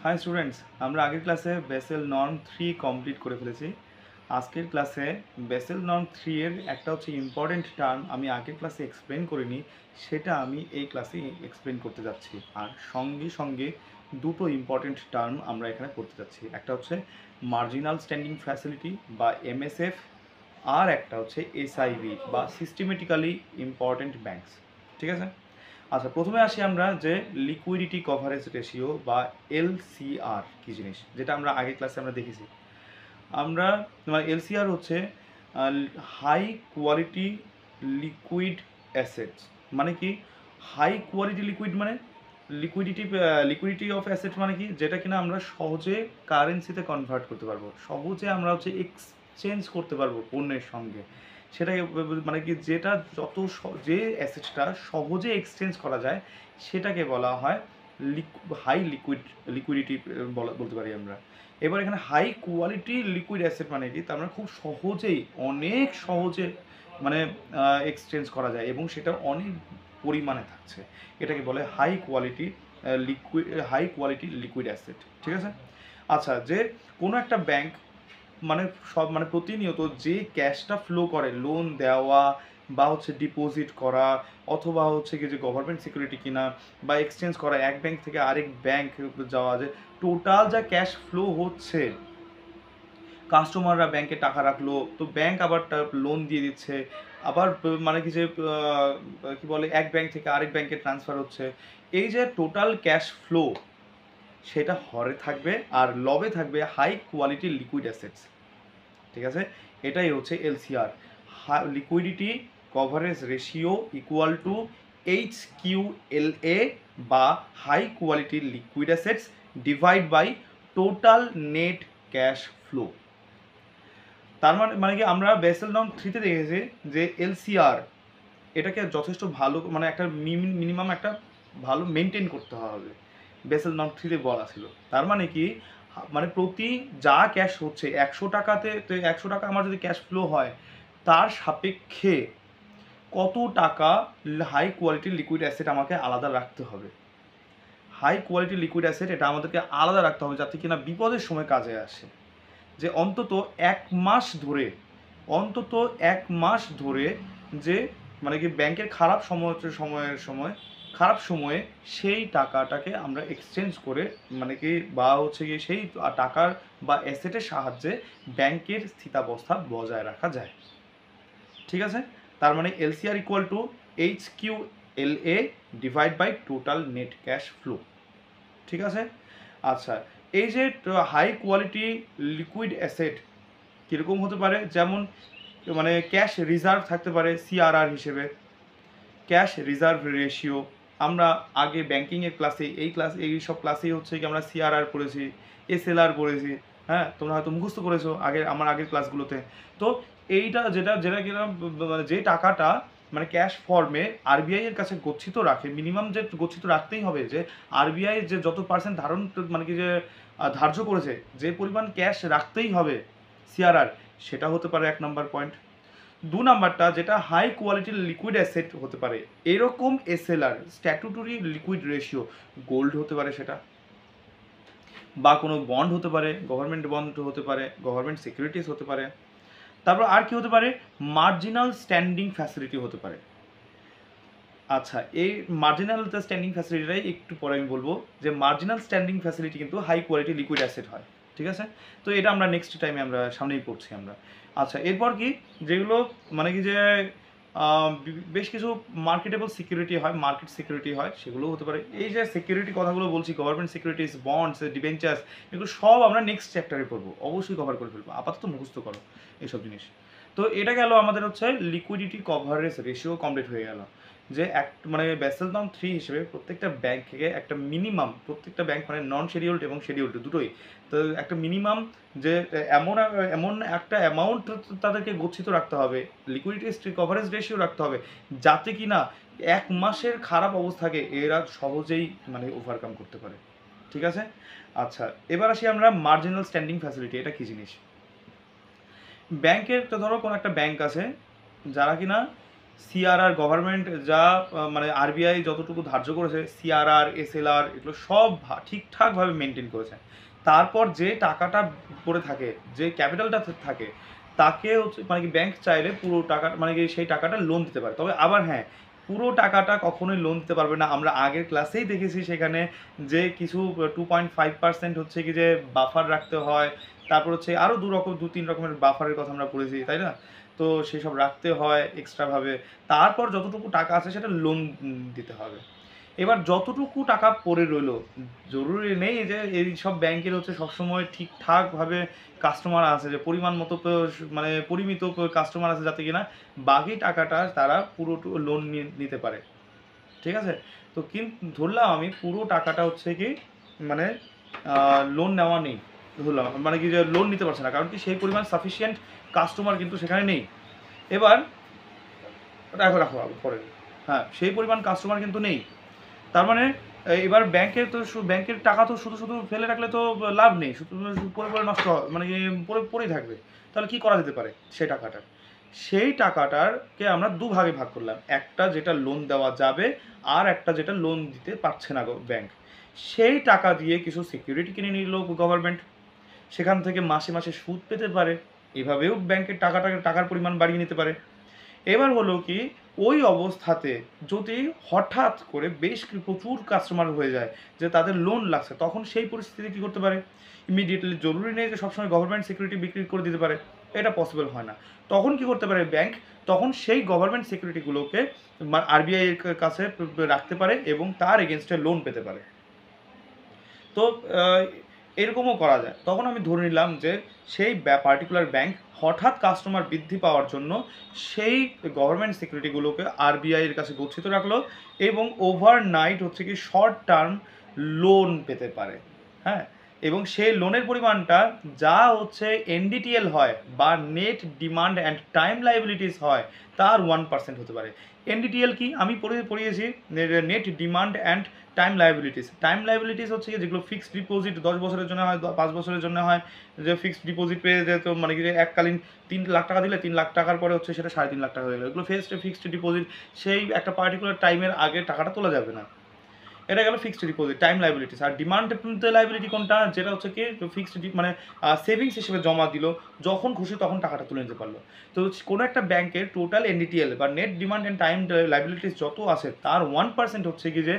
High students, আমরা আগের ক্লাসে বেসেল নর্ম 3 কমপ্লিট করে ফেলেছি। আজকের ক্লাসে বেসেল নর্ম 3 এর একটা হচ্ছে ইম্পর্টেন্ট টার্ম আমি আগের ক্লাসে এক্সপ্লেন করিনি, সেটা আমি এই ক্লাসে এক্সপ্লেন করতে যাচ্ছি। আর সঙ্গে সঙ্গে দুটো ইম্পর্টেন্ট টার্ম আমরা এখানে করতে যাচ্ছি। একটা হচ্ছে মার্জিনাল স্ট্যান্ডিং ফ্যাসিলিটি বা এমএসএফ, আর একটা হচ্ছে এসআইবি বা সিস্টেমেটিক্যালি ইম্পর্টেন্ট ব্যাংকস। ঠিক আছে। আচ্ছা, প্রথমে আসি আমরা যে লিকুইডিটি কভারেজ রেশিও বা এলসিআর কি জিনিস, যেটা আমরা আগের ক্লাসে আমরা দেখেছি। আমরা এলসিআর হচ্ছে হাই কোয়ালিটি লিকুইড অ্যাসেটস। মানে কি হাই কোয়ালিটি লিকুইড, মানে লিকুইডিটি অফ অ্যাসেট মানে কি, যেটা কিনা আমরা সহজে কারেন্সিতে কনভার্ট করতে পারবো, সহজে আমরা হচ্ছে এক্সচেঞ্জ করতে পারবো পণ্যের সঙ্গে। সেটাকে মানে কি, যেটা যে অ্যাসেটটা সহজে এক্সচেঞ্জ করা যায় সেটাকে বলা হয় হাই লিকুইডিটি বলতে পারি আমরা। এবার এখানে হাই কোয়ালিটি লিকুইড অ্যাসেট মানে কি, তার মানে খুব সহজেই, অনেক সহজে মানে এক্সচেঞ্জ করা যায় এবং সেটা অনেক পরিমাণে থাকছে, এটাকে বলে হাই কোয়ালিটি লিকুইড অ্যাসেট। ঠিক আছে। আচ্ছা, যে কোনো একটা ব্যাংক মানে প্রতিনিয়ত যে ক্যাশটা ফ্লো করে, লোন দেওয়া বা হচ্ছে ডিপোজিট করা, অথবা হচ্ছে কি যে গভর্নমেন্ট সিকিউরিটি কিনা বা এক্সচেঞ্জ করা, এক ব্যাংক থেকে আরেক ব্যাংক যাওয়া, যে টোটাল যা ক্যাশ ফ্লো হচ্ছে, কাস্টমাররা ব্যাংকে টাকা রাখলো তো ব্যাংক আবার লোন দিয়ে দিচ্ছে, আবার মানে কি যে কি বলে, এক ব্যাংক থেকে আরেক ব্যাংকে ট্রান্সফার হচ্ছে, এই যে টোটাল ক্যাশ ফ্লো, সেটা হরে থাকবে আর লবে থাকবে হাই কোয়ালিটি লিকুইড অ্যাসেটস। ঠিক আছে। এটাই হচ্ছে LCR, liquidity coverage ratio equal to HQLA বা high quality liquid assets divide by total net cash flow. তার মানে কি, আমরা বেসেল নর্ম 3-তে দেখেছি যে এলসিআর এটাকে যথেষ্ট ভালো, মানে একটা মিনিমাম একটা ভালো মেনটেন করতে হবে, বেসেল নর্ম 3-তে বলা ছিল। তার মানে কি, মানে প্রতি যা ক্যাশ হচ্ছে 100 টাকাতে, তো 100 টাকা আমার যদি ক্যাশ ফ্লো হয়, তার সাপেক্ষে কত টাকা হাই কোয়ালিটি লিকুইড অ্যাসেট আমাকে আলাদা রাখতে হবে। হাই কোয়ালিটি লিকুইড অ্যাসেট এটা আমাদেরকে আলাদা রাখতে হবে যাতে কিনা বিপদের সময় কাজে আসে। যে অন্তত 1 মাস ধরে, অন্তত 1 মাস ধরে, যে মানে কি ব্যাংকের খারাপ সময়ে সেই টাকাটাকে আমরা এক্সচেঞ্জ করে, মানে কি বা হচ্ছে গিয়ে সেই টাকার বা অ্যাসেটের সাহায্যে ব্যাংকের স্থিতাবস্থা বজায় রাখা যায়। ঠিক আছে। তার মানে LCR equal to HQLA divide by total net cash flow. ঠিক আছে। আচ্ছা, এই যে হাই কোয়ালিটি লিকুইড অ্যাসেট কীরকম হতে পারে, যেমন মানে ক্যাশ রিজার্ভ থাকতে পারে সিআরআর হিসেবে, ক্যাশ রিজার্ভ রেশিও। আমরা আগে ব্যাংকিংয়ের ক্লাসে এই সব ক্লাসেই হচ্ছে কি আমরা সিআরআর পড়েছি, এসএলআর পড়েছি। হ্যাঁ, তোমরা হয়তো মুখস্থ করেছো আমার আগের ক্লাসগুলোতে। তো এইটা যেটা যেটা কিনা মানে যে টাকাটা মানে ক্যাশ ফর্মে আরবিআই এর কাছে গচ্ছিত রাখে, মিনিমাম যে গচ্ছিত রাখতেই হবে, যে আরবিআই যে যত পার্সেন্ট মানে কি যে ধার্য করেছে, যে পরিমাণ ক্যাশ রাখতেই হবে সিআরআর, সেটা হতে পারে 1 নম্বর পয়েন্ট। 2 নম্বরটা, যেটা হাই কোয়ালিটির লিকুইড অ্যাসেট হতে পারে এরকম SLR, statutory liquid ratio, gold হতে পারে সেটা, বা কোনো বন্ড হতে পারে, গভর্নমেন্ট বন্ড হতে পারে, গভর্নমেন্ট সিকিউরিটিস হতে পারে। তারপর আর কি হতে পারে, মার্জিনাল স্ট্যান্ডিং ফ্যাসিলিটি হতে পারে। আচ্ছা, এই মার্জিনাল স্ট্যান্ডিং ফ্যাসিলিটিটাই একটু পরে আমি বলবো, যে মার্জিনাল স্ট্যান্ডিং ফ্যাসিলিটি কিন্তু হাই কোয়ালিটি লিকুইড অ্যাসেট হয়। ঠিক আছে। তো এটা আমরা নেক্সট টাইমে আমরা সামনেই পড়ছি আমরা। আচ্ছা, এরপর কি, যেগুলো মানে কি যে বেশ কিছু মার্কেটেবল সিকিউরিটি হয়, মার্কেট সিকিউরিটি হয়, সেগুলো হতে পারে। এই যে সিকিউরিটি কথাগুলো বলছি, গভর্নমেন্ট সিকিউরিটিস, বন্ডস, ডিবেঞ্চার্স, এগুলো সব আমরা নেক্সট চ্যাপ্টারে পড়বো, অবশ্যই কভার করে ফেলবো, আপাতত মুখস্থ করো এইসব জিনিস। তো এটা গেল আমাদের হচ্ছে লিকুইডিটি কভারেজ রেশিও কমপ্লিট হয়ে গেল। যে মানে বেসেল নর্ম 3 হিসেবে প্রত্যেকটা ব্যাংক থেকে একটা মিনিমাম, প্রত্যেকটা ব্যাংক মানে নন শিডিউলড এবং শিডিউলড দুটোই, তো একটা মিনিমাম যে এমন এমন একটা অ্যামাউন্ট তাদেরকে গচ্ছিত রাখতে হবে, লিকুইডিটি কভারেজ রেশিও রাখতে হবে, যাতে কি না 1 মাসের খারাপ অবস্থাকে এরা সহজেই মানে ওভারকাম করতে পারে। ঠিক আছে। আচ্ছা, এবার আসি আমরা মার্জিনাল স্ট্যান্ডিং ফ্যাসিলিটি, এটা কী জিনিস। ব্যাংকের, তো ধরো কোনো একটা ব্যাংক আছে যারা কিনা সিআরআর গভর্নমেন্ট যা মানে আরবিআই যতটুকু ধার্য করেছে, সিআরআর, এসএলআর এগুলো সব ঠিকঠাকভাবে মেনটেন করেছে। তারপর যে টাকাটা পড়ে থাকে, যে ক্যাপিটালটা থাকে, তাকে হচ্ছে মানে কি ব্যাংক চাইলে পুরো টাকা মানে কি সেই টাকাটা লোন দিতে পারে। তবে আবার হ্যাঁ, পুরো টাকাটা কখনোই লোন দিতে পারবে না। আমরা আগের ক্লাসেই দেখেছি সেখানে যে কিছু 2.5% হচ্ছে কি যে বাফার রাখতে হয়, তারপর হচ্ছে আরও দু তিন রকমের বাফারের কথা আমরা পড়েছি, তাই না? তো সেসব রাখতে হয় এক্সট্রাভাবে। তারপর যতটুকু টাকা আছে সেটা লোন দিতে হবে। এবার যতটুকু টাকা পড়ে রইলো, জরুরি নেই যে এই সব ব্যাংকের হচ্ছে সবসময় ঠিকঠাকভাবে কাস্টমার আছে, যে পরিমাণ মতো মানে পরিমিত কাস্টমার আছে যাতে কিনা বাকি টাকাটা তারা পুরো লোন নিতে পারে। ঠিক আছে? তো কিন্তু ধরলাম আমি পুরো টাকাটা হচ্ছে কি মানে লোন নেওয়া নেই, ধরলাম মানে কি যে লোন নিতে পারছে না, কারণ কি সেই পরিমাণ সাফিসিয়েন্ট কাস্টমার কিন্তু সেখানে নেই। এবার রাখো রাখো পরে, হ্যাঁ সেই পরিমাণ কাস্টমার কিন্তু নেই। তার মানে এবার ব্যাংকের তো ব্যাংকের টাকা তো শুধু শুধু ফেলে রাখলে তো লাভ নেই, শুধু পরে পরে নষ্ট মানে পরে পরেই থাকবে। তাহলে কি করা যেতে পারে সেই টাকাটার? সেই টাকাটারকে আমরা দুভাগে ভাগ করলাম, একটা যেটা লোন দেওয়া যাবে, আর একটা যেটা লোন দিতে পারছে না ব্যাংক। সেই টাকা দিয়ে কিছু সিকিউরিটি কিনে নিল গভর্নমেন্ট, সেখান থেকে মাসে মাসে সুদ পেতে পারে, এভাবেও ব্যাংকের টাকার পরিমাণ বাড়িয়ে নিতে পারে। এবার হলো কি, ওই অবস্থাতে যদি হঠাৎ করে বেশ প্রচুর কাস্টমার হয়ে যায় যে তাদের লোন লাগছে, তখন সেই পরিস্থিতিতে কী করতে পারে? ইমিডিয়েটলি, জরুরি নেই যে সবসময় গভর্নমেন্ট সিকিউরিটি বিক্রি করে দিতে পারে, এটা পসিবল হয় না। তখন কি করতে পারে ব্যাংক? তখন সেই গভর্নমেন্ট সিকিউরিটিগুলোকে আরবিআই এর কাছে রাখতে পারে এবং তার এগেনস্টে লোন পেতে পারে। তো এরকমও করা যায়। তখন আমি ধরে নিলাম যে সেই পার্টিকুলার ব্যাংক হঠাৎ কাস্টমার বৃদ্ধি পাওয়ার জন্য সেই গভর্নমেন্ট সিকিউরিটিগুলোকে আরবিআই এর কাছে গচ্ছিত রাখলো এবং ওভারনাইট হচ্ছে কি শর্ট টার্ম লোন পেতে পারে। হ্যাঁ, এবং সেই লোনের পরিমাণটা যা হচ্ছে এনডিটিএল হয় বা net demand and time liabilities হয় তার 1% হতে পারে। এনডিটিএল কি আমি পড়িয়েছি, net demand and time liabilities হচ্ছে কি যেগুলো ফিক্সড ডিপোজিট 10 বছরের জন্য হয়, 5 বছরের জন্য হয়, যে ফিক্সড ডিপোজিট পেয়ে যেত মানে কি যে এককালীন 3 লাখ টাকা দিলে 3 লাখ টাকার পরে হচ্ছে সেটা 3.5 লাখ টাকা হয়ে গেল, এগুলো ফিক্সড ডিপোজিট, সেই একটা পার্টিকুলার টাইমের আগে টাকাটা তোলা যাবে না। এটা গেল ফিক্সড ডিপোজিট, টাইম লাইবিলিটিস। আর ডিমান্ড লাইবিলিটি কোনটা? যেটা হচ্ছে কি ফিক্সড মানে সেভিংস হিসেবে জমা দিল, যখন খুশি তখন টাকাটা তুলে নিতে পারলো। তো কোনো একটা ব্যাংকের টোটাল এনডিটিএল বা net demand and time liabilities যত আছে তার 1% হচ্ছে কি যে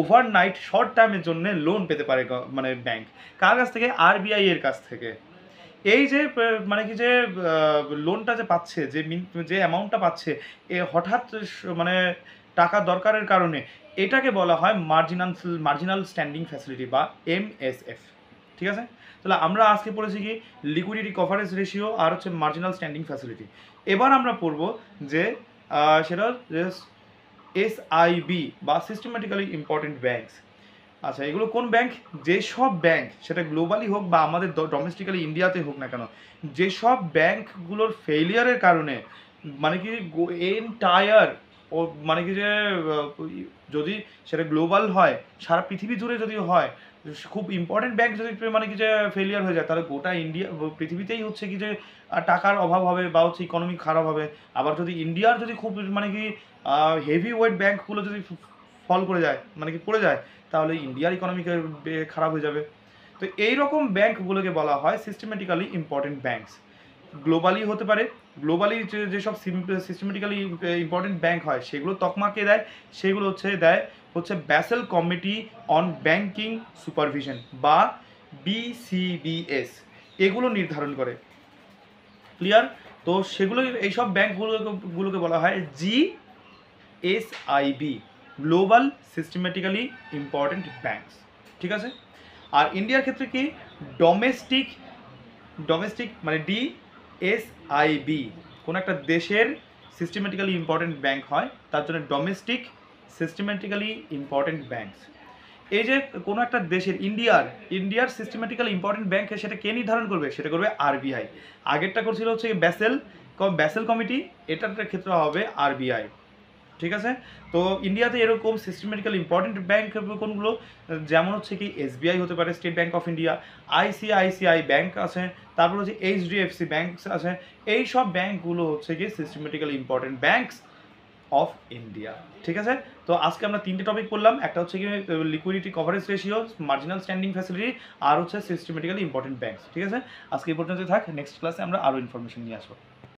ওভারনাইট শর্ট টার্মের জন্য লোন পেতে পারে মানে ব্যাংক। কার কাছ থেকে? আরবিআই এর কাছ থেকে। এই যে মানে কি যে লোনটা যে পাচ্ছে, যে অ্যামাউন্টটা পাচ্ছে, এ হঠাৎ মানে টাকা দরকারের কারণে, এটাকে বলা হয় মার্জিনাল স্ট্যান্ডিং ফ্যাসিলিটি বা এমএসএফ। ঠিক আছে? তাহলে আমরা আজকে পড়েছি কি লিকুইডিটি কভারেজ রেশিও আর হচ্ছে মার্জিনাল স্ট্যান্ডিং ফ্যাসিলিটি। এবার আমরা পড়ব যে সেটা এসআইবি বা সিস্টেমেটিক্যালি ইম্পর্টেন্ট ব্যাংকস। আচ্ছা, এগুলো কোন ব্যাংক? যেসব ব্যাংক, সেটা গ্লোবালি হোক বা আমাদের ডোমেস্টিক্যালি ইন্ডিয়াতে হোক না কেন, যেসব ব্যাংকগুলোর ফেলিয়ারের কারণে মানে কি এন্টায়ার ও মানে কি যে যদি সেটা গ্লোবাল হয়, সারা পৃথিবী জুড়ে যদি হয়, খুব ইম্পর্টেন্ট ব্যাংক যদি মানে কি যে ফেলিয়ার হয়ে যায়, তাহলে গোটা ইন্ডিয়া পৃথিবীতেই হচ্ছে কি যে টাকার অভাব হবে বা হচ্ছে ইকোনমি খারাপ হবে। আবার যদি ইন্ডিয়ার যদি খুব মানে কি হেভি ওয়েট ব্যাংকগুলো যদি ফল করে যায় মানে কি পড়ে যায়, তাহলে ইন্ডিয়ার ইকোনমি খারাপ হয়ে যাবে। তো এইরকম ব্যাংকগুলোকে বলা হয় সিস্টেমেটিক্যালি ইম্পর্টেন্ট ব্যাংকস। গ্লোবালি হতে পারে, গ্লোবালি যেসব সিস্টেমেটিক্যালি ইম্পর্টেন্ট ব্যাংক হয় সেগুলো তকমাকে দেয়, সেগুলো দেয় basal committee on banking supervision বা বিসিবিএস, এগুলো নির্ধারণ করে। ক্লিয়ার? তো সেগুলো এইসব ব্যাংকগুলোকে বলা হয় জিএসআইবি, গ্লোবাল সিস্টেমেটিক্যালি ইম্পর্টেন্ট ব্যাংকস। ঠিক আছে? আর ইন্ডিয়ার ক্ষেত্রে কি ডোমেস্টিক মানে ডিএসআইবি, কোনো একটা দেশের সিস্টেমেটিক্যালি ইম্পর্টেন্ট ব্যাংক হয় তার জন্য ডোমেস্টিক সিস্টেমেটিক্যালি ইম্পর্টেন্ট ব্যাংকস। এই যে কোনো একটা দেশের ইন্ডিয়ার সিস্টেমেটিক্যালি ইম্পর্টেন্ট ব্যাংক, সেটা কে নির্ধারণ করবে? সেটা করবে আরবিআই। আগেরটা করছিল হচ্ছে ব্যাসেল কমিটি, এটার ক্ষেত্রে হবে আরবিআই। ঠিক আছে? তো ইন্ডিয়াতে এরকম সিস্টেমেটিক্যালি ইম্পর্টেন্ট ব্যাংক কোনগুলো? যেমন হচ্ছে কি এসবিআই হতে পারে, state bank of India, ICICI bank আছে, তারপর হচ্ছে এইচডিএফসি ব্যাংক আছে। এই সব ব্যাংকগুলো হচ্ছে কি systematically important banks of India. ঠিক আছে, তো আজকে আমরা 3টে টপিক পড়লাম, একটা হচ্ছে কি liquidity coverage ratio, marginal standing facility, আর হচ্ছে সিস্টেমেটিক্যালি ইম্পর্টেন্ট ব্যাংকস। ঠিক আছে, আজকে এই পর্যন্ত থাক, নেক্সট ক্লাসে আমরা আরও ইনফরমেশন নিয়ে আসবো।